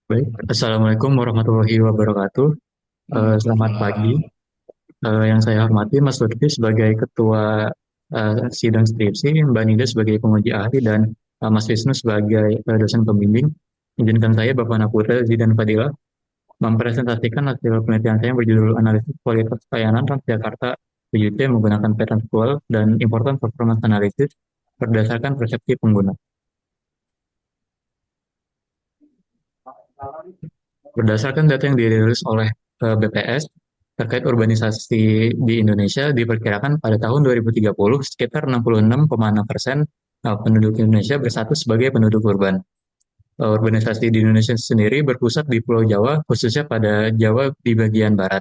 Baik, Assalamualaikum warahmatullahi wabarakatuh. Selamat pagi. Waalaikumsalam. Yang saya hormati Mas Lutfi sebagai Ketua Sidang Skripsi, Mbak Nida sebagai penguji ahli, dan Mas Wisnu sebagai dosen pembimbing. Izinkan saya, Bapak Naputra Zidan Fadila, mempresentasikan hasil penelitian saya yang berjudul Analisis Kualitas Layanan Transjakarta PJJ menggunakan pattern SQL dan Important Performance Analysis berdasarkan persepsi pengguna. Berdasarkan data yang dirilis oleh BPS terkait urbanisasi di Indonesia, diperkirakan pada tahun 2030 sekitar 66,6% penduduk Indonesia berstatus sebagai penduduk urban. Urbanisasi di Indonesia sendiri berpusat di Pulau Jawa, khususnya pada Jawa di bagian barat,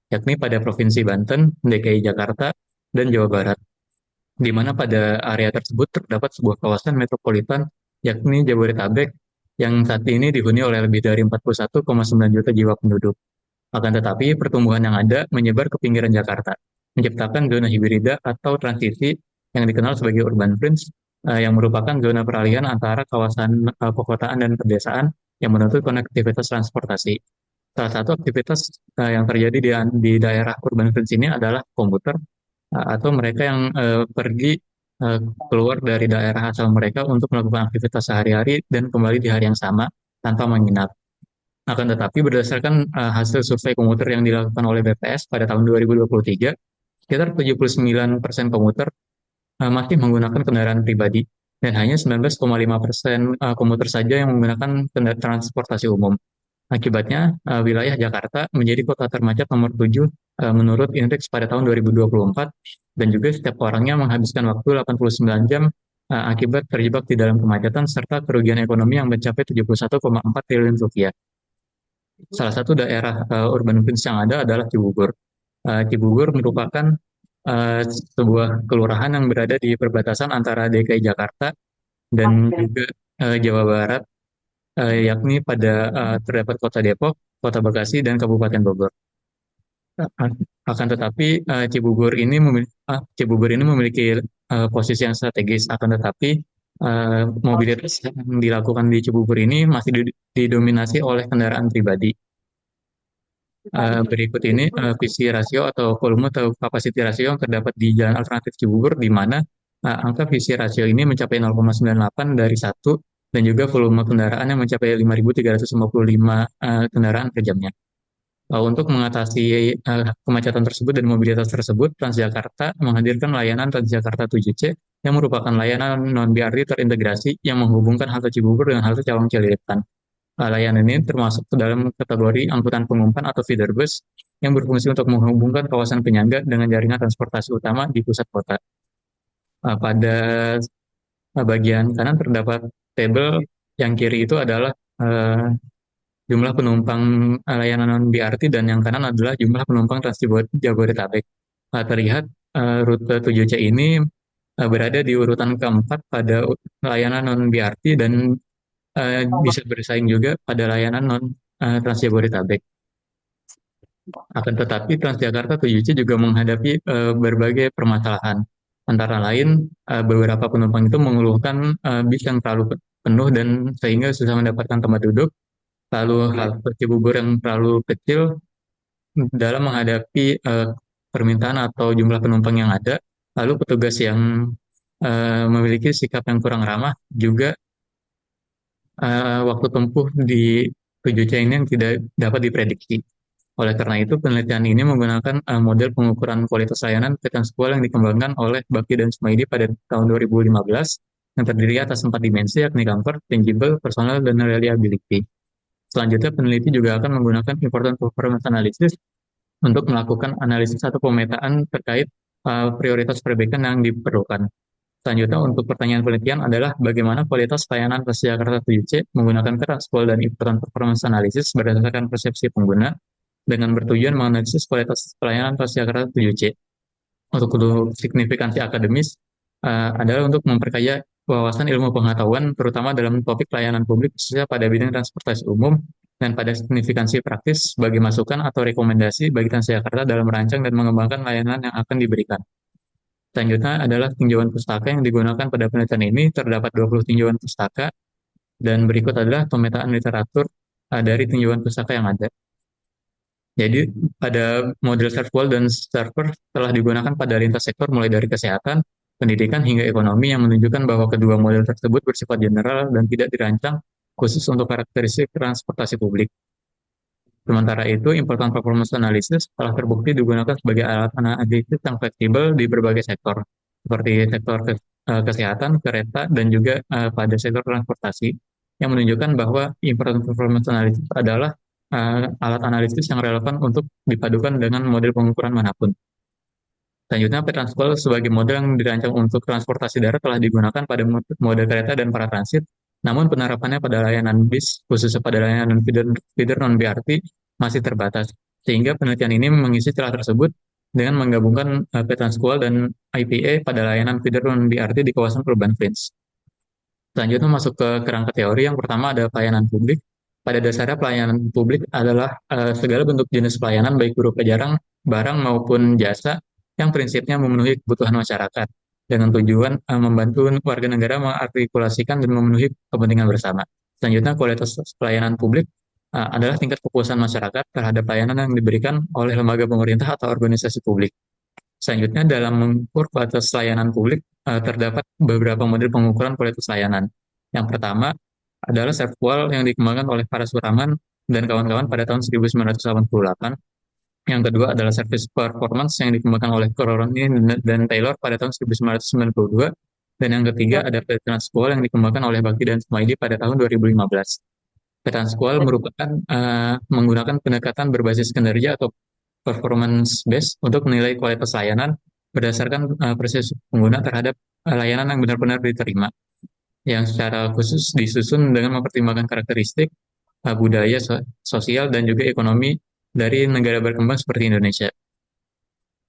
yakni pada Provinsi Banten, DKI Jakarta, dan Jawa Barat, di mana pada area tersebut terdapat sebuah kawasan metropolitan, yakni Jabodetabek, yang saat ini dihuni oleh lebih dari 41,9 juta jiwa penduduk. Akan tetapi, pertumbuhan yang ada menyebar ke pinggiran Jakarta, menciptakan zona hibrida atau transisi yang dikenal sebagai urban fringe, yang merupakan zona peralihan antara kawasan perkotaan dan pedesaan yang menuntut konektivitas transportasi. Salah satu aktivitas yang terjadi di daerah urban fringe ini adalah komuter, atau mereka yang pergi eh, keluar dari daerah asal mereka untuk melakukan aktivitas sehari-hari dan kembali di hari yang sama tanpa menginap. Akan tetapi, berdasarkan hasil survei komuter yang dilakukan oleh BPS pada tahun 2023, sekitar 79% komuter masih menggunakan kendaraan pribadi, dan hanya 19,5% komuter saja yang menggunakan kendaraan transportasi umum. Akibatnya, wilayah Jakarta menjadi kota termacet nomor 7 menurut indeks pada tahun 2024, dan juga setiap orangnya menghabiskan waktu 89 jam akibat terjebak di dalam kemacetan serta kerugian ekonomi yang mencapai 71,4 triliun rupiah. Salah satu daerah urban fringe yang ada adalah Cibubur. Cibubur merupakan sebuah kelurahan yang berada di perbatasan antara DKI Jakarta dan juga Jawa Barat, yakni pada terdapat Kota Depok, Kota Bekasi, dan Kabupaten Bogor. Akan tetapi Cibubur ini memiliki posisi yang strategis. Akan tetapi mobilitas yang dilakukan di Cibubur ini masih didominasi oleh kendaraan pribadi. Berikut ini visi rasio atau volume atau capacity rasio yang terdapat di jalan alternatif Cibubur, di mana angka visi rasio ini mencapai 0,98 dari satu, dan juga volume kendaraan yang mencapai 5.355 kendaraan per jamnya. Untuk mengatasi kemacetan tersebut dan mobilitas tersebut, Transjakarta menghadirkan layanan Transjakarta 7C yang merupakan layanan non-BRT terintegrasi yang menghubungkan halte Cibubur dengan halte Cawang Cililitan. Layanan ini termasuk ke dalam kategori angkutan pengumpan atau feeder bus yang berfungsi untuk menghubungkan kawasan penyangga dengan jaringan transportasi utama di pusat kota. Pada bagian kanan terdapat tabel, yang kiri itu adalah jumlah penumpang layanan non-BRT, dan yang kanan adalah jumlah penumpang Trans Jabodetabek. Terlihat rute 7C ini berada di urutan keempat pada layanan non-BRT, dan bisa bersaing juga pada layanan non Trans Jabodetabek. Akan tetapi Transjakarta 7C juga menghadapi berbagai permasalahan. Antara lain, beberapa penumpang itu mengeluhkan bis yang terlalu penuh dan sehingga susah mendapatkan tempat duduk, lalu halte Cibubur yang terlalu kecil dalam menghadapi permintaan atau jumlah penumpang yang ada, lalu petugas yang memiliki sikap yang kurang ramah, juga waktu tempuh di 7C ini yang tidak dapat diprediksi. Oleh karena itu, penelitian ini menggunakan model pengukuran kualitas layanan Pekan Sekolah yang dikembangkan oleh Bakti dan Sumaidi pada tahun 2015, yang terdiri atas 4 dimensi, yakni comfort, tangible, personal, dan reliability. Selanjutnya, peneliti juga akan menggunakan important performance analysis untuk melakukan analisis atau pemetaan terkait prioritas perbaikan yang diperlukan. Selanjutnya, untuk pertanyaan penelitian adalah bagaimana kualitas pelayanan Transjakarta 7C menggunakan Transpol dan Important Performance Analysis berdasarkan persepsi pengguna, dengan bertujuan menganalisis kualitas pelayanan Transjakarta 7C. Untuk signifikansi akademis adalah untuk memperkaya wawasan ilmu pengetahuan, terutama dalam topik pelayanan publik, khususnya pada bidang transportasi umum, dan pada signifikansi praktis sebagai masukan atau rekomendasi bagi Transjakarta dalam merancang dan mengembangkan layanan yang akan diberikan. Selanjutnya adalah tinjauan pustaka yang digunakan pada penelitian ini. Terdapat 20 tinjauan pustaka, dan berikut adalah pemetaan literatur dari tinjauan pusaka yang ada. Jadi pada model serverless dan server telah digunakan pada lintas sektor mulai dari kesehatan, pendidikan hingga ekonomi yang menunjukkan bahwa kedua model tersebut bersifat general dan tidak dirancang khusus untuk karakteristik transportasi publik. Sementara itu, important performance analysis telah terbukti digunakan sebagai alat analisis yang fleksibel di berbagai sektor, seperti sektor kesehatan, kereta, dan juga pada sektor transportasi, yang menunjukkan bahwa important performance analysis adalah alat analisis yang relevan untuk dipadukan dengan model pengukuran manapun. Selanjutnya, Petranscol sebagai model yang dirancang untuk transportasi darat telah digunakan pada mode kereta dan para transit, namun penerapannya pada layanan bis, khususnya pada layanan feeder non-BRT, masih terbatas. Sehingga penelitian ini mengisi celah tersebut dengan menggabungkan Petranscol dan IPA pada layanan feeder non-BRT di kawasan urban fringe. Selanjutnya masuk ke kerangka teori. Yang pertama ada pelayanan publik. Pada dasarnya pelayanan publik adalah segala bentuk jenis pelayanan baik berupa barang maupun jasa yang prinsipnya memenuhi kebutuhan masyarakat dengan tujuan membantu warga negara mengartikulasikan dan memenuhi kepentingan bersama. Selanjutnya kualitas pelayanan publik adalah tingkat kepuasan masyarakat terhadap pelayanan yang diberikan oleh lembaga pemerintah atau organisasi publik. Selanjutnya, dalam mengukur kualitas layanan publik, terdapat beberapa model pengukuran kualitas layanan. Yang pertama adalah SafeWall yang dikembangkan oleh Parasuraman dan kawan-kawan pada tahun 1988. Yang kedua adalah Service Performance yang dikembangkan oleh Coroni dan Taylor pada tahun 1992. Dan yang ketiga ada Petransqual yang dikembangkan oleh Bakti dan Sumaidi pada tahun 2015. Petransqual merupakan menggunakan pendekatan berbasis kinerja atau performance based untuk menilai kualitas layanan berdasarkan proses pengguna terhadap layanan yang benar-benar diterima, yang secara khusus disusun dengan mempertimbangkan karakteristik budaya, sosial, dan juga ekonomi dari negara berkembang seperti Indonesia.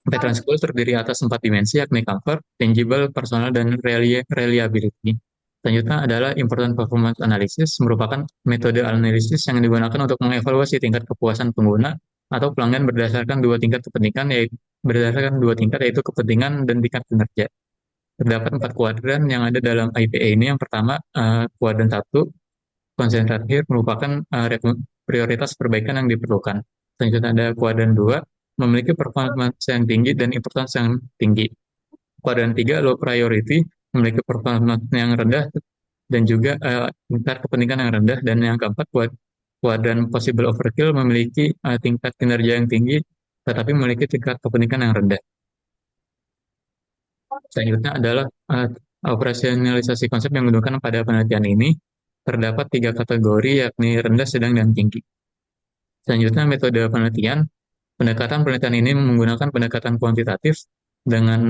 Veteran School terdiri atas 4 dimensi, yakni comfort, tangible, personal, dan reliability. Selanjutnya adalah important performance analysis, merupakan metode analisis yang digunakan untuk mengevaluasi tingkat kepuasan pengguna atau pelanggan berdasarkan dua tingkat yaitu kepentingan dan tingkat kinerja. Terdapat 4 kuadran yang ada dalam IPA ini. Yang pertama, kuadran 1, concentrate here, merupakan prioritas perbaikan yang diperlukan. Selanjutnya ada kuadran 2, memiliki performance yang tinggi dan importance yang tinggi. Kuadran 3, low priority, memiliki performance yang rendah dan juga tingkat kepentingan yang rendah. Dan yang keempat, kuadran possible overkill, memiliki tingkat kinerja yang tinggi tetapi memiliki tingkat kepentingan yang rendah. Selanjutnya adalah operasionalisasi konsep yang digunakan pada penelitian ini. Terdapat 3 kategori, yakni rendah, sedang, dan tinggi. Selanjutnya metode penelitian. Pendekatan penelitian ini menggunakan pendekatan kuantitatif dengan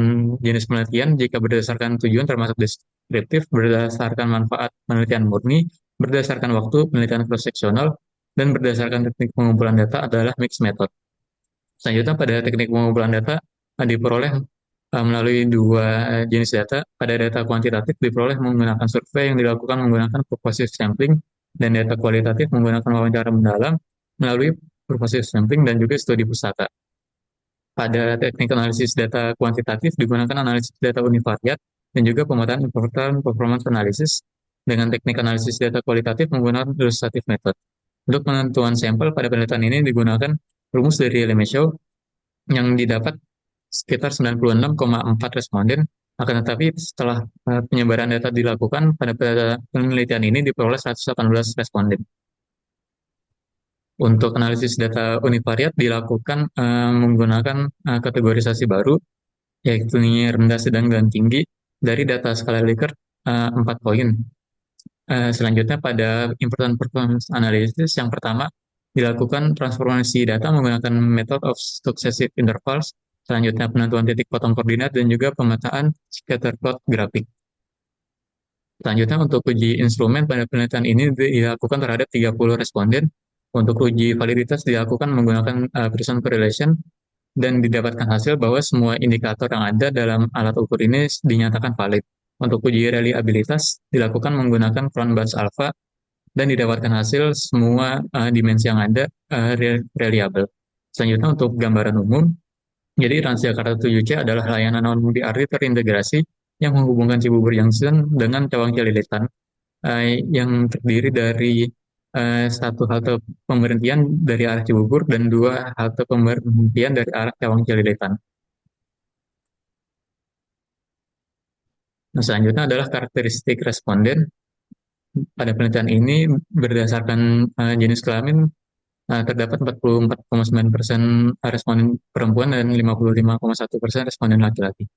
jenis penelitian jika berdasarkan tujuan termasuk deskriptif, berdasarkan manfaat penelitian murni, berdasarkan waktu penelitian cross-seksional, dan berdasarkan teknik pengumpulan data adalah mixed method. Selanjutnya pada teknik pengumpulan data diperoleh melalui 2 jenis data. Pada data kuantitatif diperoleh menggunakan survei yang dilakukan menggunakan purposive sampling, dan data kualitatif menggunakan wawancara mendalam melalui purposive sampling dan juga studi pustaka. Pada teknik analisis data kuantitatif digunakan analisis data univariat dan juga pemetaan important performance analysis. Dengan teknik analisis data kualitatif menggunakan illustrative method. Untuk penentuan sampel pada penelitian ini digunakan rumus dari Lemaître yang didapat sekitar 96,4 responden. Akan tetapi setelah penyebaran data dilakukan pada penelitian ini diperoleh 118 responden. Untuk analisis data univariat dilakukan menggunakan kategorisasi baru, yaitu rendah, sedang, dan tinggi dari data skala Likert 4 poin. Selanjutnya pada important performance analysis yang pertama dilakukan transformasi data menggunakan method of successive intervals. Selanjutnya penentuan titik potong koordinat dan juga pemetaan scatter plot grafik. Selanjutnya untuk uji instrumen pada penelitian ini dilakukan terhadap 30 responden. Untuk uji validitas dilakukan menggunakan Pearson correlation dan didapatkan hasil bahwa semua indikator yang ada dalam alat ukur ini dinyatakan valid. Untuk uji reliabilitas dilakukan menggunakan Cron-Bars alpha dan didapatkan hasil semua dimensi yang ada reliable. Selanjutnya untuk gambaran umum, jadi Transjakarta 7C adalah layanan non-BRT terintegrasi yang menghubungkan Cibubur Junction dengan Cawang Cililitan, yang terdiri dari satu halte pemberhentian dari arah Cibubur dan dua halte pemberhentian dari arah Cawang Cilidetan. Nah, selanjutnya adalah karakteristik responden. Pada penelitian ini berdasarkan jenis kelamin terdapat 44,9% responden perempuan dan 55,1% responden laki-laki.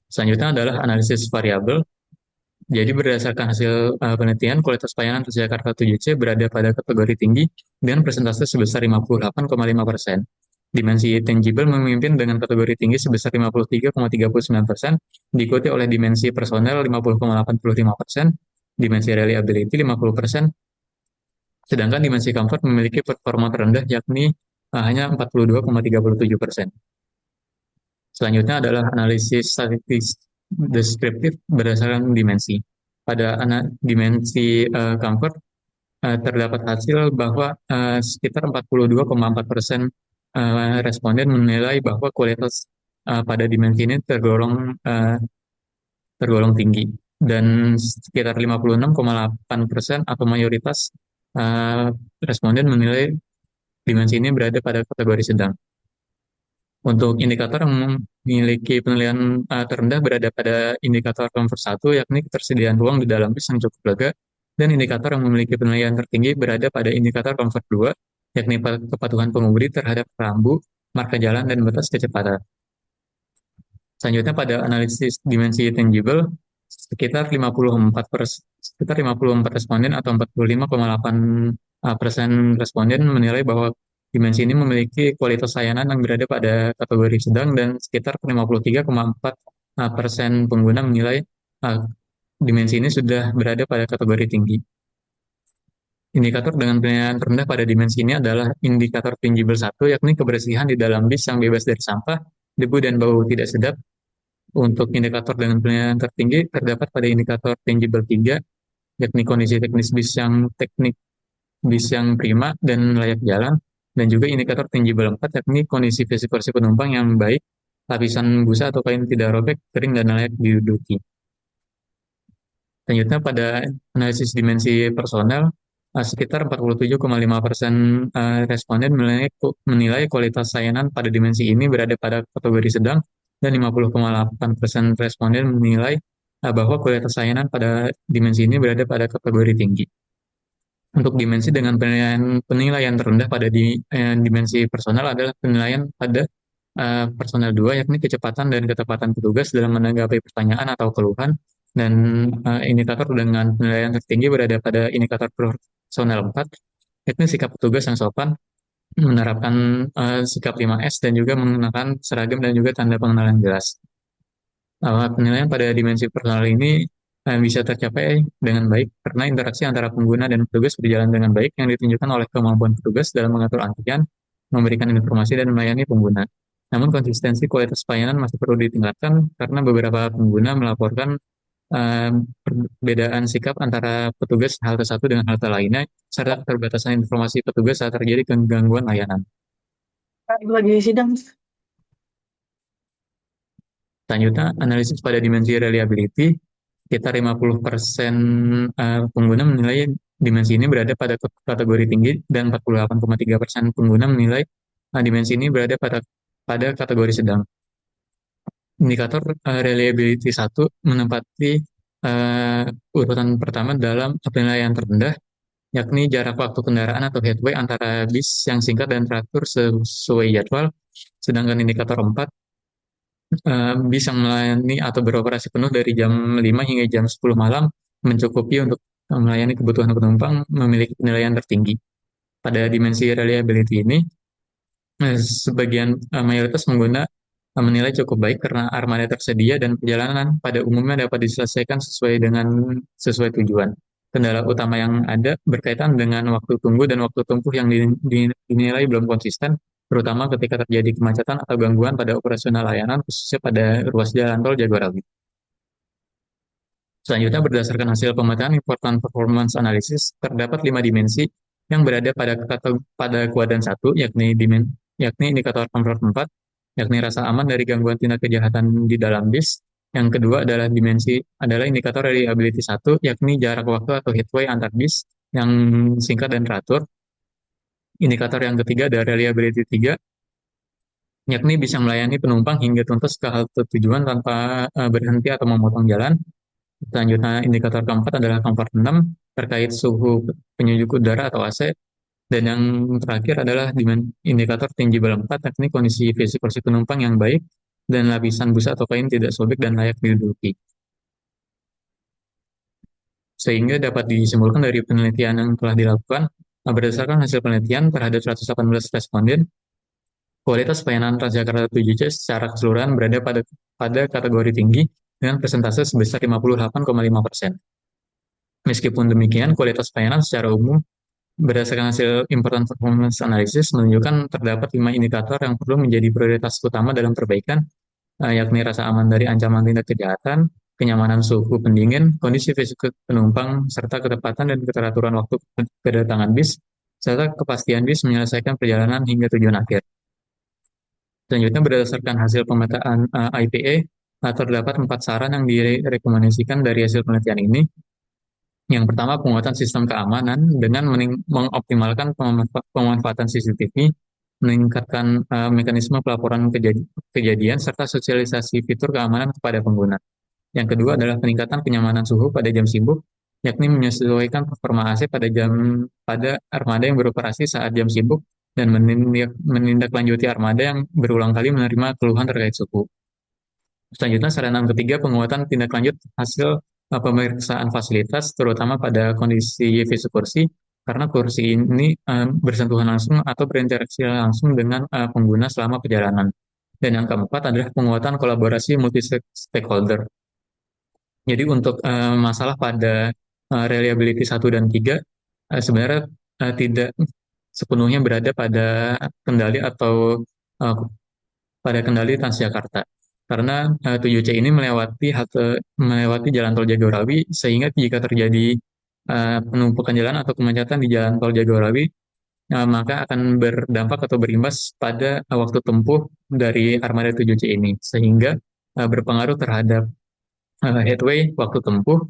Selanjutnya adalah analisis variabel. Jadi berdasarkan hasil penelitian, kualitas pelayanan Transjakarta 7C berada pada kategori tinggi dengan persentase sebesar 58,5%. Dimensi tangible memimpin dengan kategori tinggi sebesar 53,39%, diikuti oleh dimensi personel 50,85%, dimensi reliability 50%, sedangkan dimensi comfort memiliki performa terendah yakni hanya 42,37%. Selanjutnya adalah analisis statistik deskriptif berdasarkan dimensi. Pada dimensi comfort terdapat hasil bahwa sekitar 42,4% responden menilai bahwa kualitas pada dimensi ini tergolong tinggi dan sekitar 56,8% atau mayoritas uh, responden menilai dimensi ini berada pada kategori sedang. Untuk indikator yang memiliki penilaian terendah berada pada indikator comfort 1, yakni ketersediaan ruang di dalam bis yang cukup lega, dan indikator yang memiliki penilaian tertinggi berada pada indikator comfort 2, yakni kepatuhan pengemudi terhadap rambu, marka jalan, dan batas kecepatan. Selanjutnya pada analisis dimensi tangible, sekitar 54 responden atau 45,8% responden menilai bahwa dimensi ini memiliki kualitas layanan yang berada pada kategori sedang dan sekitar 53,4% pengguna menilai uh, dimensi ini sudah berada pada kategori tinggi. Indikator dengan penilaian terendah pada dimensi ini adalah indikator tangible 1, yakni kebersihan di dalam bis yang bebas dari sampah, debu, dan bau tidak sedap. Untuk indikator dengan penilaian tertinggi terdapat pada indikator tangible 3, yakni kondisi teknis bis yang prima dan layak jalan, dan juga indikator tangible 4, yakni kondisi fisik kursi penumpang yang baik, lapisan busa atau kain tidak robek, kering, dan layak diduduki. Selanjutnya pada analisis dimensi personel, sekitar 47,5% responden menilai kualitas layanan pada dimensi ini berada pada kategori sedang, dan 50,8% responden menilai bahwa kualitas layanan pada dimensi ini berada pada kategori tinggi. Untuk dimensi dengan penilaian terendah pada dimensi personal adalah penilaian pada personel 2, yakni kecepatan dan ketepatan petugas dalam menanggapi pertanyaan atau keluhan, dan indikator dengan penilaian tertinggi berada pada indikator personel 4, yakni sikap petugas yang sopan, menerapkan sikap 5S, dan juga menggunakan seragam dan juga tanda pengenalan jelas. Penilaian pada dimensi personal ini bisa tercapai dengan baik karena interaksi antara pengguna dan petugas berjalan dengan baik yang ditunjukkan oleh kemampuan petugas dalam mengatur antrian, memberikan informasi, dan melayani pengguna. Namun konsistensi kualitas pelayanan masih perlu ditingkatkan karena beberapa pengguna melaporkan uh, perbedaan sikap antara petugas halte satu dengan halte lainnya, serta keterbatasan informasi petugas saat terjadi gangguan layanan. Lagi sidang. Selanjutnya, analisis pada dimensi reliability, sekitar 50% pengguna menilai dimensi ini berada pada kategori tinggi dan 48,3% pengguna menilai dimensi ini berada pada kategori sedang. Indikator reliability 1 menempati urutan pertama dalam penilaian terendah, yakni jarak waktu kendaraan atau headway antara bis yang singkat dan teratur sesuai jadwal, sedangkan indikator 4 bisa melayani atau beroperasi penuh dari jam 5 hingga jam 10 malam mencukupi untuk melayani kebutuhan penumpang memiliki penilaian tertinggi. Pada dimensi reliability ini, sebagian mayoritas pengguna menilai cukup baik karena armada tersedia dan perjalanan pada umumnya dapat diselesaikan sesuai tujuan. Kendala utama yang ada berkaitan dengan waktu tunggu dan waktu tempuh yang dinilai belum konsisten, terutama ketika terjadi kemacetan atau gangguan pada operasional layanan, khususnya pada ruas jalan tol Jagorawi. Selanjutnya, berdasarkan hasil pemetaan important performance analysis, terdapat 5 dimensi yang berada pada kuadran 1, yakni indikator comfort 4, yakni rasa aman dari gangguan tindak kejahatan di dalam bis. Yang kedua adalah indikator reliability 1, yakni jarak waktu atau headway antar bis. yang singkat dan teratur. Indikator yang ketiga ada reliability 3, yakni bisa melayani penumpang hingga tuntas ke halte tujuan tanpa berhenti atau memotong jalan. Selanjutnya, indikator keempat adalah comfort 6, terkait suhu penyejuk udara atau AC. Dan yang terakhir adalah indikator tangible 4, yakni kondisi fisik kursi penumpang yang baik dan lapisan busa atau kain tidak sobek dan layak diduduki. Sehingga dapat disimpulkan dari penelitian yang telah dilakukan, berdasarkan hasil penelitian terhadap 118 responden, kualitas pelayanan Transjakarta 7C secara keseluruhan berada pada kategori tinggi dengan persentase sebesar 58,5%. Meskipun demikian, kualitas pelayanan secara umum berdasarkan hasil Important Performance Analysis menunjukkan terdapat 5 indikator yang perlu menjadi prioritas utama dalam perbaikan, yakni rasa aman dari ancaman tindak kejahatan, kenyamanan suhu pendingin, kondisi fisik penumpang, serta ketepatan dan keteraturan waktu kedatangan bis, serta kepastian bis menyelesaikan perjalanan hingga tujuan akhir. Selanjutnya, berdasarkan hasil pemetaan IPA, terdapat 4 saran yang direkomendasikan dari hasil penelitian ini. Yang pertama, penguatan sistem keamanan dengan mengoptimalkan pemanfaatan CCTV, meningkatkan mekanisme pelaporan kejadian, serta sosialisasi fitur keamanan kepada pengguna. Yang kedua adalah peningkatan kenyamanan suhu pada jam sibuk, yakni menyesuaikan performa AC pada armada yang beroperasi saat jam sibuk dan menindaklanjuti armada yang berulang kali menerima keluhan terkait suhu. Selanjutnya, saran yang ketiga, penguatan tindak lanjut hasil pemeriksaan fasilitas, terutama pada kondisi fisik kursi, karena kursi ini bersentuhan langsung atau berinteraksi langsung dengan pengguna selama perjalanan. Dan yang keempat adalah penguatan kolaborasi multi-stakeholder. Jadi untuk masalah pada reliability 1 dan 3, sebenarnya tidak sepenuhnya berada kendali atau uh, pada kendali Transjakarta. Karena 7C ini melewati jalan tol Jagorawi, sehingga jika terjadi penumpukan jalan atau kemacetan di jalan tol Jagorawi, maka akan berdampak atau berimbas pada waktu tempuh dari armada 7C ini, sehingga berpengaruh terhadap headway, waktu tempuh,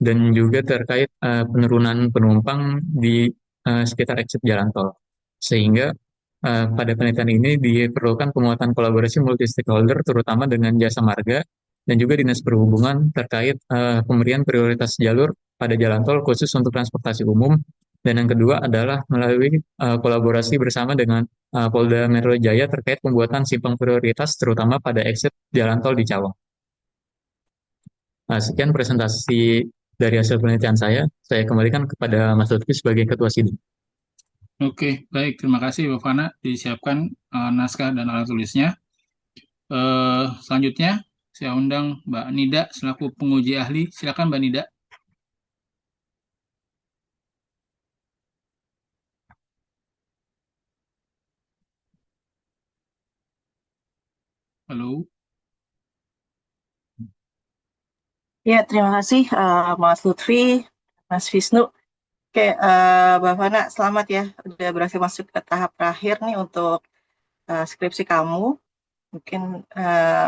dan juga terkait penurunan penumpang di sekitar exit jalan tol. Sehingga pada penelitian ini diperlukan penguatan kolaborasi multi stakeholder, terutama dengan jasa marga dan juga dinas perhubungan terkait pemberian prioritas jalur pada jalan tol khusus untuk transportasi umum. Dan yang kedua adalah melalui kolaborasi bersama dengan Polda Metro Jaya terkait pembuatan simpang prioritas, terutama pada exit jalan tol di Cawang. Nah, sekian presentasi dari hasil penelitian saya. Saya kembalikan kepada Mas Lutfi sebagai Ketua Sidang. Oke, baik. Terima kasih, Bapak Fana. Disiapkan naskah dan alat tulisnya. Selanjutnya, saya undang Mbak Nida selaku penguji ahli. Silakan, Mbak Nida. Halo. Ya, terima kasih Mas Lutfi, Mas Wisnu. Oke, Mbak Fana, selamat ya. Udah berhasil masuk ke tahap terakhir nih untuk skripsi kamu. Mungkin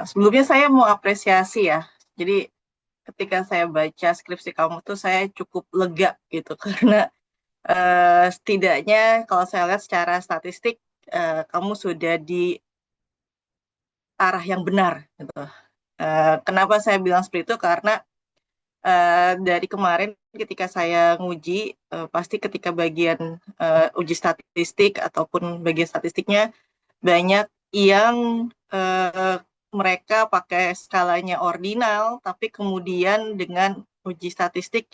sebelumnya saya mau apresiasi ya. Jadi ketika saya baca skripsi kamu tuh saya cukup lega gitu. Karena setidaknya kalau saya lihat secara statistik, kamu sudah di arah yang benar gitu. Kenapa saya bilang seperti itu? Karena dari kemarin ketika saya nguji, pasti ketika bagian uji statistik ataupun bagian statistiknya banyak yang mereka pakai skalanya ordinal, tapi kemudian dengan uji statistik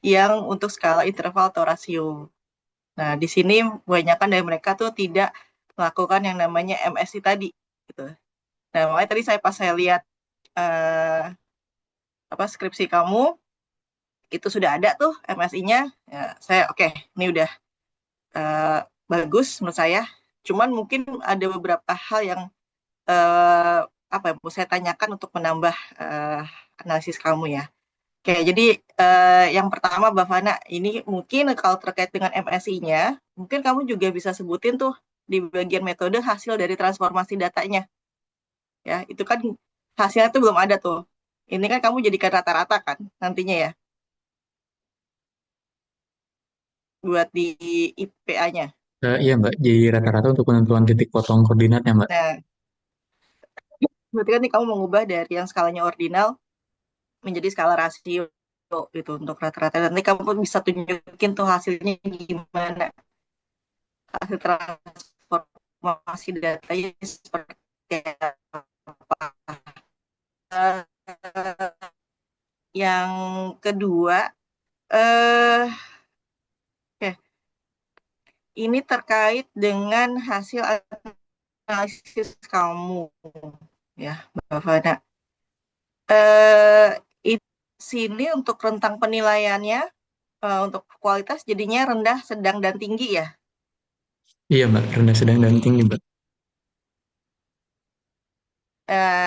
yang untuk skala interval atau rasio. Nah, di sini kebanyakan dari mereka tuh tidak melakukan yang namanya MSI tadi, gitu. Nah, makanya tadi pas saya lihat eh, skripsi kamu, itu sudah ada tuh MSI-nya. Ya, saya oke, ini udah eh, bagus menurut saya. Cuman mungkin ada beberapa hal yang eh, mau saya tanyakan untuk menambah analisis kamu ya. Oke, jadi yang pertama, Mbak Fana, ini mungkin kalau terkait dengan MSI-nya, mungkin kamu juga bisa sebutin tuh di bagian metode hasil dari transformasi datanya. Ya, itu kan hasilnya tuh belum ada tuh. Ini kan kamu jadikan rata-rata kan nantinya ya. buat di IPA-nya. Iya Mbak, jadi rata-rata untuk penentuan titik potong koordinatnya Mbak. Nah, berarti kan nih kamu mengubah dari yang skalanya ordinal menjadi skala rasio gitu untuk rata-rata. Nanti kamu bisa tunjukin tuh hasilnya gimana, hasil transformasi datanya seperti apa. Eh, yang kedua, eh ya, ini terkait dengan hasil analisis kamu, ya, Mbak Fana. Di sini untuk rentang penilaiannya, untuk kualitas jadinya rendah, sedang, dan tinggi ya. Iya Mbak, rendah sedang dan tinggi Mbak.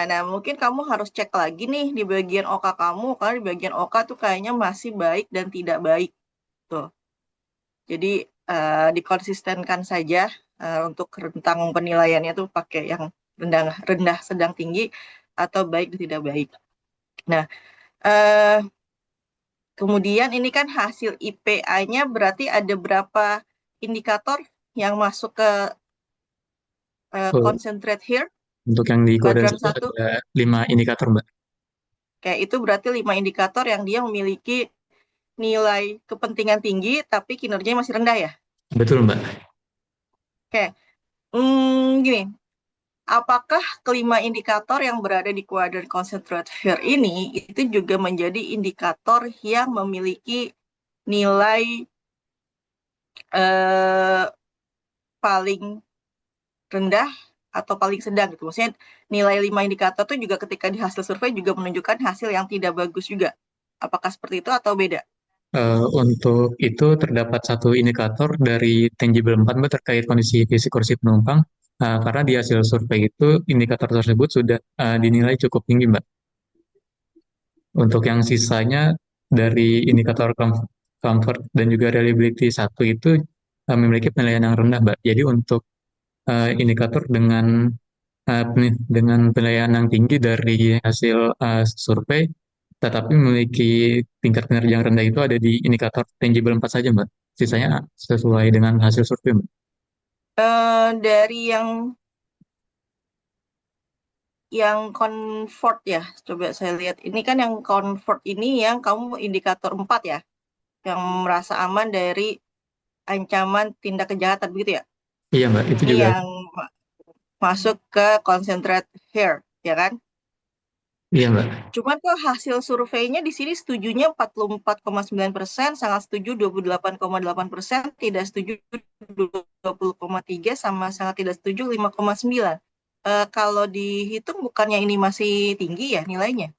Nah, mungkin kamu harus cek lagi nih di bagian OK kamu, karena di bagian OK tuh kayaknya masih baik dan tidak baik. Tuh. Jadi dikonsistenkan saja untuk rentang penilaiannya tuh pakai yang rendah, rendah, sedang, tinggi, atau baik dan tidak baik. Nah, eh, kemudian ini kan hasil IPA-nya berarti ada berapa indikator yang masuk ke Oh, concentrate here, untuk yang di kuadran kuadran satu satu. ada 5 indikator Mbak. Kayak itu berarti 5 indikator yang dia memiliki nilai kepentingan tinggi tapi kinerjanya masih rendah ya. Betul Mbak. Oke, gini, apakah kelima indikator yang berada di kuadran concentrate here ini itu juga menjadi indikator yang memiliki nilai eh, paling rendah atau paling sedang gitu. Maksudnya nilai 5 indikator itu juga ketika di hasil survei juga menunjukkan hasil yang tidak bagus juga. Apakah seperti itu atau beda? Untuk itu terdapat satu indikator dari Tangible 4 Mbak terkait kondisi fisik kursi penumpang. Karena di hasil survei itu indikator tersebut sudah dinilai cukup tinggi Mbak. Untuk yang sisanya dari indikator comfort dan juga reliability satu itu memiliki penilaian yang rendah Mbak. Jadi untuk indikator dengan penilaian yang tinggi dari hasil survei, tetapi memiliki tingkat kinerja yang rendah itu ada di indikator tangible 4 saja, Mbak. Sisanya sesuai dengan hasil survei, Mbak. Dari yang comfort ya, coba saya lihat. Ini kan yang comfort ini yang kamu indikator 4 ya, yang merasa aman dari ancaman tindak kejahatan begitu ya. Iya, Mbak. Itu Ini juga, yang masuk ke concentrate here, ya kan? iya, Mbak. Cuman kok hasil surveinya di sini setujunya 44,9%, sangat setuju 28,8%, tidak setuju 20,3%, sama sangat tidak setuju 5,9%. Kalau dihitung bukannya ini masih tinggi ya nilainya?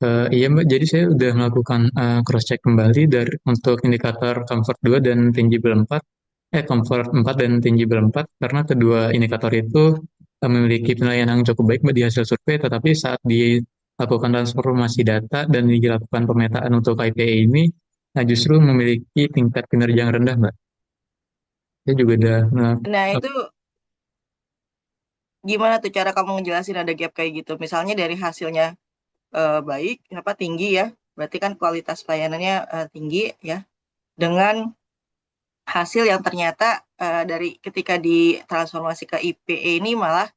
Iya, Mbak. Jadi saya udah melakukan cross-check kembali untuk indikator comfort 2 dan tangible 4. Comfort 4 dan tangible 4, karena kedua indikator itu memiliki penilaian yang cukup baik Mbak, di hasil survei, tetapi saat dilakukan transformasi data dan dilakukan pemetaan untuk IPA ini, justru memiliki tingkat kinerja yang rendah, Mbak. Saya juga udah Nah, itu gimana tuh cara kamu ngejelasin ada gap kayak gitu? Misalnya dari hasilnya baik, apa tinggi ya, berarti kan kualitas pelayanannya tinggi ya, dengan hasil yang ternyata dari ketika ditransformasi ke IPA ini malah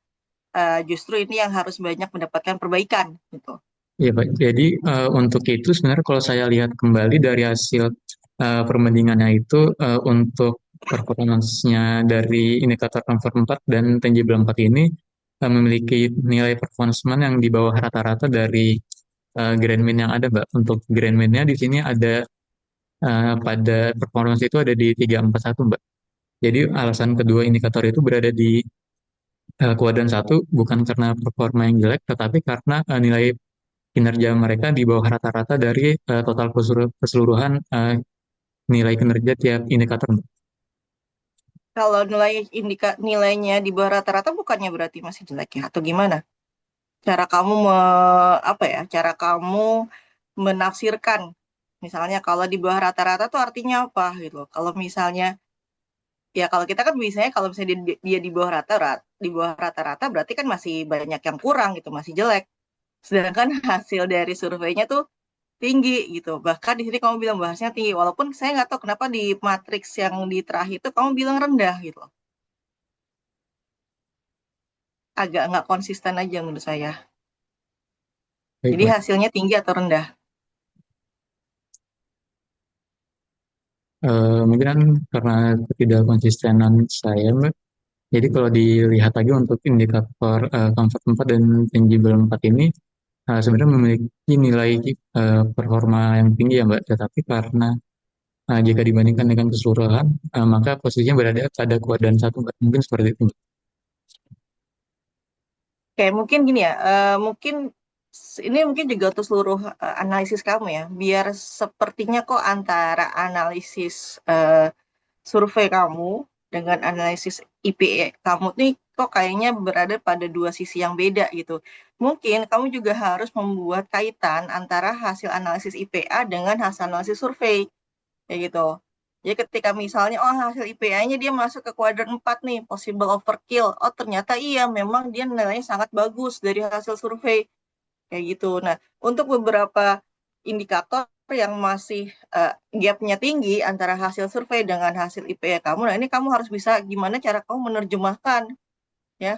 justru ini yang harus banyak mendapatkan perbaikan gitu. ya, Pak. Jadi untuk itu sebenarnya kalau saya lihat kembali dari hasil perbandingannya itu, untuk performance-nya dari indikator comfort 4 dan tangible 4 ini memiliki nilai performance yang di bawah rata-rata dari grand mean yang ada, Mbak. Untuk grand mean-nya di sini ada pada performance itu ada di 341, Mbak. Jadi alasan kedua indikator itu berada di kuadran satu bukan karena performa yang jelek, tetapi karena nilai kinerja mereka di bawah rata-rata dari total keseluruhan nilai kinerja tiap indikator, Mbak. Kalau nilainya di bawah rata-rata bukannya berarti masih jelek ya atau gimana? Cara kamu apa ya? Cara kamu menafsirkan, misalnya kalau di bawah rata-rata tuh artinya apa gitu. Kalau misalnya ya kalau kita kan biasanya kalau misalnya dia di bawah rata-rata berarti kan masih banyak yang kurang gitu, masih jelek. Sedangkan hasil dari surveinya tuh tinggi gitu. Bahkan di sini kamu bilang bahasnya tinggi, walaupun saya nggak tahu kenapa di matriks yang di terakhir itu kamu bilang rendah gitu. Agak nggak konsisten aja menurut saya. Baik, Jadi Mbak. hasilnya tinggi atau rendah. Mungkin kan karena ketidak konsistenan saya, Mbak. Jadi kalau dilihat lagi untuk indikator comfort 4 dan tangible 4 ini sebenarnya memiliki nilai performa yang tinggi ya Mbak. Tetapi karena jika dibandingkan dengan keseluruhan, maka posisinya berada pada kuadran satu Mbak. Mungkin seperti itu Mbak. Kayak mungkin gini ya, mungkin ini mungkin juga untuk seluruh analisis kamu ya, biar sepertinya kok antara analisis survei kamu dengan analisis IPE kamu nih kok kayaknya berada pada dua sisi yang beda gitu. Mungkin kamu juga harus membuat kaitan antara hasil analisis IPA dengan hasil analisis survei kayak gitu. Jadi ketika misalnya oh hasil IPA-nya dia masuk ke kuadran 4 nih, possible overkill. Oh ternyata iya memang dia nilainya sangat bagus dari hasil survei kayak gitu. Nah, untuk beberapa indikator yang masih gap-nya tinggi antara hasil survei dengan hasil IPA kamu, nah ini kamu harus bisa gimana cara kamu menerjemahkan ya.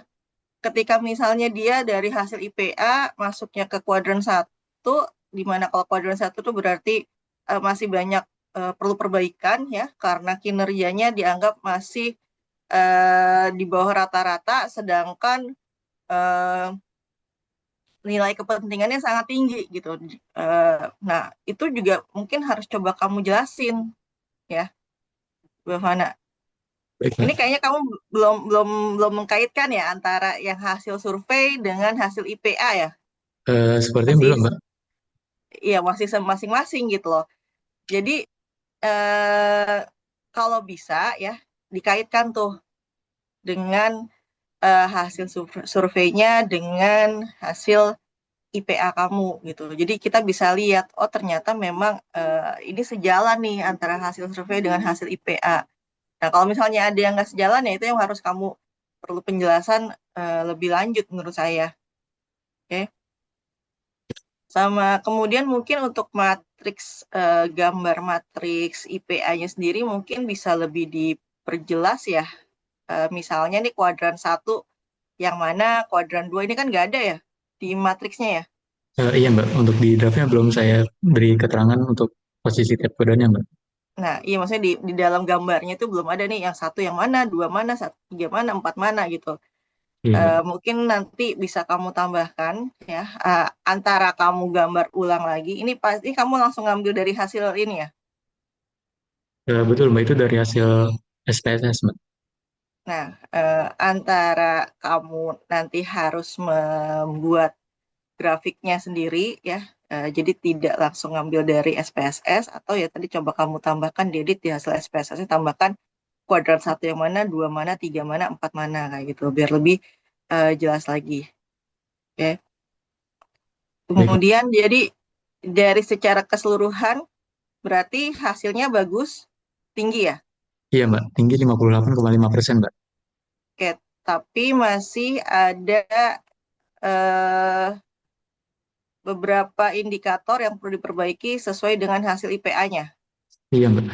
Ketika misalnya dia dari hasil IPA masuknya ke kuadran satu, di mana kalau kuadran satu itu berarti masih banyak perlu perbaikan ya, karena kinerjanya dianggap masih di bawah rata-rata, sedangkan eh, nilai kepentingannya sangat tinggi gitu. Nah, itu juga mungkin harus coba kamu jelasin ya, Mbak Fana. Baik Ini Mbak. kayaknya kamu belum belum belum mengkaitkan ya antara yang hasil survei dengan hasil IPA ya. Sepertinya Masih belum Mbak. ya masih masing-masing gitu loh. Jadi eh, kalau bisa ya dikaitkan tuh dengan hasil surveinya dengan hasil IPA kamu gitu. Jadi kita bisa lihat, oh ternyata memang ini sejalan nih antara hasil survei dengan hasil IPA. Nah kalau misalnya ada yang nggak sejalan ya itu yang harus kamu perlu penjelasan lebih lanjut menurut saya. Oke. Sama kemudian mungkin untuk matriks gambar matriks IPA-nya sendiri mungkin bisa lebih diperjelas ya. Misalnya nih kuadran satu yang mana kuadran 2 ini kan nggak ada ya di matriksnya ya. Iya Mbak, untuk di draftnya belum saya beri keterangan untuk posisi tiap kuadrannya Mbak. Nah, iya maksudnya di dalam gambarnya itu belum ada nih yang satu yang mana, dua mana, satu, tiga mana, empat mana gitu. Iya Mbak. Mungkin nanti bisa kamu tambahkan ya antara kamu gambar ulang lagi. Ini pasti kamu langsung ngambil dari hasil ini ya. Betul Mbak, itu dari hasil SPSS Mbak. Nah, antara kamu nanti harus membuat grafiknya sendiri ya. Jadi tidak langsung ngambil dari SPSS atau ya tadi coba kamu tambahkan diedit di hasil SPSS tambahkan kuadran satu yang mana, dua mana, tiga mana, empat mana kayak gitu biar lebih jelas lagi. Oke. Baik Mbak. Kemudian jadi dari secara keseluruhan berarti hasilnya bagus, tinggi ya. Iya Mbak, tinggi 58,5% Mbak. Oke, tapi masih ada eh, beberapa indikator yang perlu diperbaiki sesuai dengan hasil IPA-nya. Iya Mbak.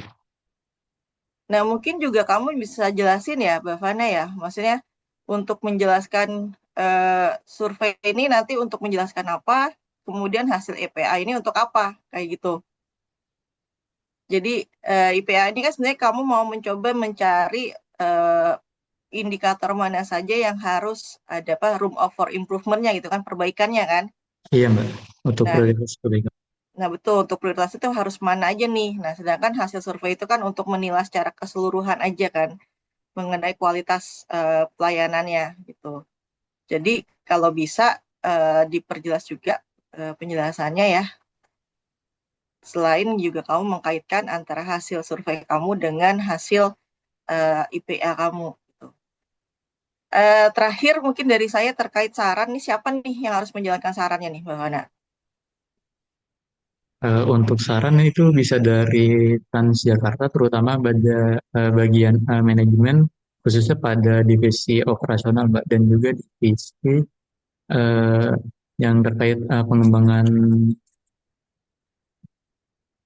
Nah, mungkin juga kamu bisa jelasin ya, Mbak Fana ya. Maksudnya untuk menjelaskan survei ini nanti untuk menjelaskan apa, kemudian hasil EPA ini untuk apa, kayak gitu. Jadi IPA ini kan sebenarnya kamu mau mencoba mencari eh, indikator mana saja yang harus ada apa room of for improvement-nya gitu kan, perbaikannya kan. Iya Mbak, untuk Nah, prioritas kebaikan. nah betul untuk prioritas itu harus mana aja nih. Nah, sedangkan hasil survei itu kan untuk menilai secara keseluruhan aja kan mengenai kualitas pelayanannya gitu. Jadi kalau bisa diperjelas juga penjelasannya ya. Selain juga kamu mengkaitkan antara hasil survei kamu dengan hasil IPA kamu. Gitu. Terakhir mungkin dari saya terkait saran nih siapa nih yang harus menjalankan sarannya nih Mbak Hana? Untuk saran itu bisa dari Transjakarta, terutama pada bagian manajemen, khususnya pada divisi operasional, Mbak, dan juga divisi eh, yang terkait pengembangan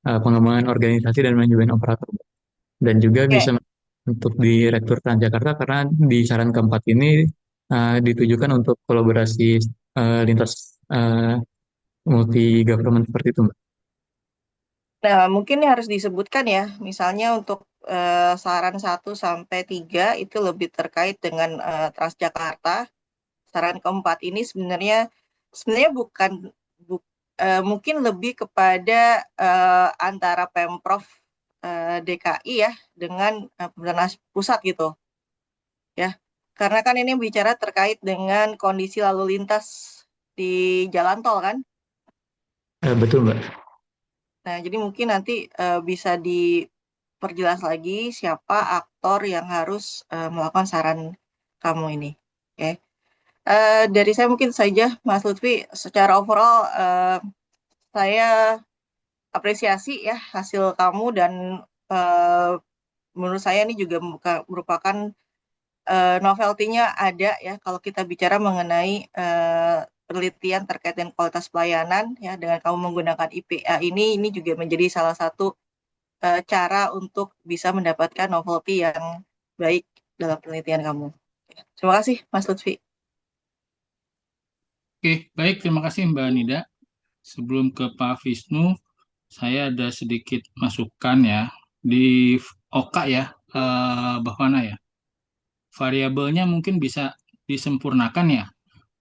pengembangan organisasi dan manajemen operator. Dan juga Oke. bisa untuk Direktur Transjakarta karena di saran keempat ini ditujukan untuk kolaborasi lintas multi government seperti itu, Mbak. Nah, mungkin ini harus disebutkan ya, misalnya untuk saran 1 sampai 3 itu lebih terkait dengan Transjakarta. Saran keempat ini sebenarnya bukan mungkin lebih kepada antara Pemprov DKI ya dengan pemerintah pusat gitu ya. Karena kan ini bicara terkait dengan kondisi lalu lintas di jalan tol kan. Betul, Mbak. Nah, jadi mungkin nanti bisa diperjelas lagi siapa aktor yang harus melakukan saran kamu ini. Oke. Dari saya mungkin saja, Mas Lutfi, secara overall saya apresiasi ya hasil kamu dan eh, menurut saya ini juga merupakan novelty-nya ada ya kalau kita bicara mengenai penelitian terkait dengan kualitas pelayanan ya dengan kamu menggunakan IPA ini juga menjadi salah satu cara untuk bisa mendapatkan novelty yang baik dalam penelitian kamu. Terima kasih, Mas Lutfi. Oke, baik. Terima kasih Mbak Nida. Sebelum ke Pak Wisnu, saya ada sedikit masukan ya. Di OKA ya, Bhavana ya. Variabelnya mungkin bisa disempurnakan ya.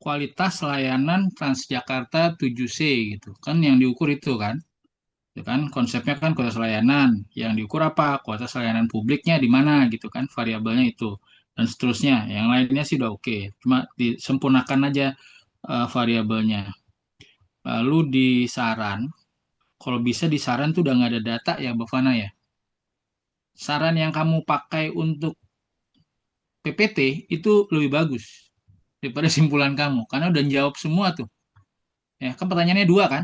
Kualitas layanan Transjakarta 7C gitu. Kan yang diukur itu kan. Itu kan konsepnya kan kualitas layanan. Yang diukur apa? Kualitas layanan publiknya di mana gitu kan. Variabelnya itu. Dan seterusnya. Yang lainnya sih udah oke. Cuma disempurnakan aja variabelnya. Lalu di saran, kalau bisa di saran tuh udah nggak ada data ya, Bavana ya. Saran yang kamu pakai untuk PPT itu lebih bagus daripada simpulan kamu, karena udah jawab semua tuh. Ya, kan pertanyaannya dua kan,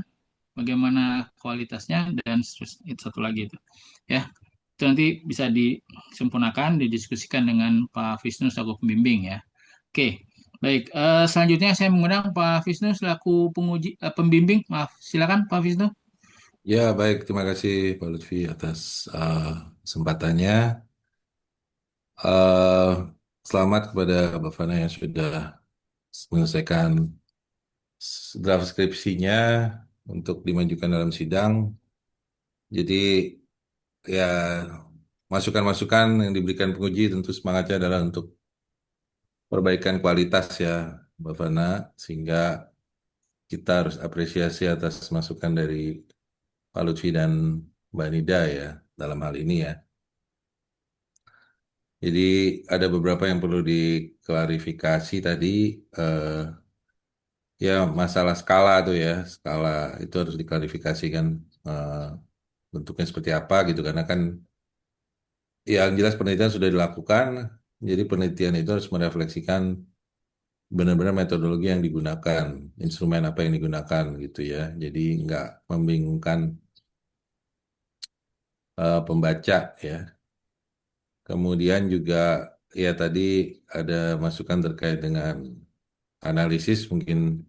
bagaimana kualitasnya dan itu satu lagi itu. Ya, itu nanti bisa disempurnakan, didiskusikan dengan Pak Visnu selaku pembimbing ya. Oke, baik. Selanjutnya saya mengundang Pak Visnu selaku pembimbing. Maaf, silakan Pak Visnu. Ya, baik. Terima kasih Pak Lutfi atas kesempatannya. Eh, Selamat kepada Mbak Fana yang sudah menyelesaikan draft skripsinya untuk dimajukan dalam sidang. Jadi, ya, masukan-masukan yang diberikan penguji tentu semangatnya adalah untuk perbaikan kualitas ya, Mbak Fana, sehingga kita harus apresiasi atas masukan dari Pak Lutfi dan Mbak Nida ya dalam hal ini ya. Jadi ada beberapa yang perlu diklarifikasi tadi. eh, Ya masalah skala tuh ya, skala itu harus diklarifikasikan eh, bentuknya seperti apa gitu. Karena kan yang jelas penelitian sudah dilakukan, jadi penelitian itu harus merefleksikan benar-benar metodologi yang digunakan, instrumen apa yang digunakan gitu ya. Jadi nggak membingungkan pembaca ya. Kemudian juga ya tadi ada masukan terkait dengan analisis mungkin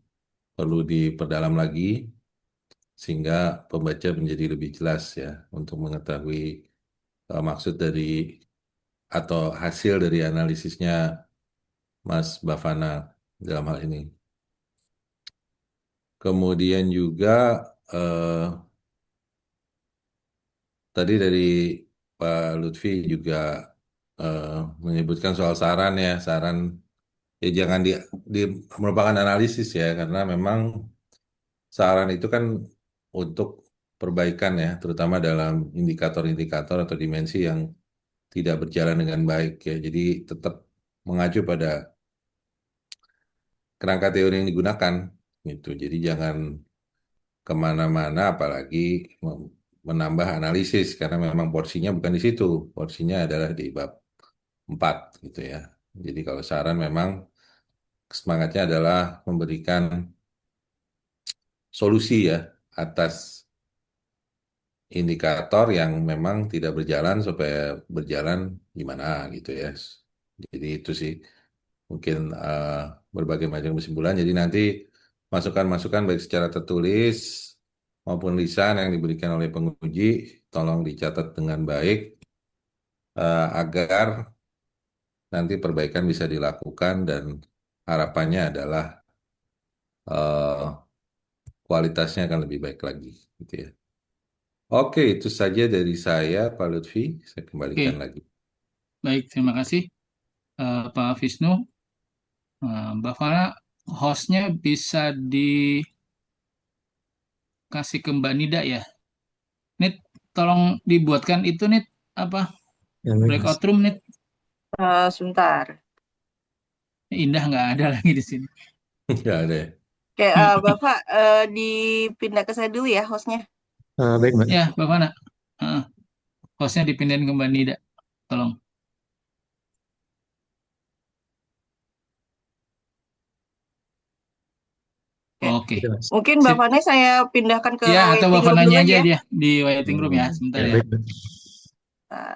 perlu diperdalam lagi sehingga pembaca menjadi lebih jelas ya untuk mengetahui maksud dari atau hasil dari analisisnya Mas Bavana dalam hal ini. Kemudian juga eh, tadi dari Pak Lutfi juga eh, menyebutkan soal saran ya, saran ya jangan di merupakan analisis ya karena memang saran itu kan untuk perbaikan ya, terutama dalam indikator-indikator atau dimensi yang tidak berjalan dengan baik ya. Jadi tetap mengacu pada kerangka teori yang digunakan gitu. Jadi jangan kemana-mana apalagi menambah analisis karena memang porsinya bukan di situ. Porsinya adalah di bab 4 gitu ya. Jadi kalau saran memang semangatnya adalah memberikan solusi ya atas indikator yang memang tidak berjalan supaya berjalan gimana gitu ya. Jadi itu sih mungkin berbagai macam kesimpulan. Jadi nanti masukan-masukan baik secara tertulis maupun lisan yang diberikan oleh penguji, tolong dicatat dengan baik agar nanti perbaikan bisa dilakukan dan harapannya adalah eh, kualitasnya akan lebih baik lagi, gitu ya. Oke, itu saja dari saya, Pak Lutfi. Saya kembalikan Oke, lagi. baik, terima kasih Pak Visnu. Mbak Fana, hostnya bisa dikasih ke Mbak Nida ya. Nit, tolong dibuatkan itu Nit, apa Ya, baik, Mas. breakout room Nit. Sebentar. Indah nggak ada lagi di sini. Ya ada ya. Oke, Bapak dipindah ke saya dulu ya hostnya. Baik, Mbak. Ya, Mbak Fana, eh, hostnya dipindahin ke Mbak Nida, tolong. Oke. Oke, Gitu, Mas. Mungkin sip. Bapaknya saya pindahkan ke Ya, atau Mbak waiting room dulu Fananya aja aja ya. dia di waiting room ya, Hmm. sebentar Ya, ya. baik, Mbak. Nah,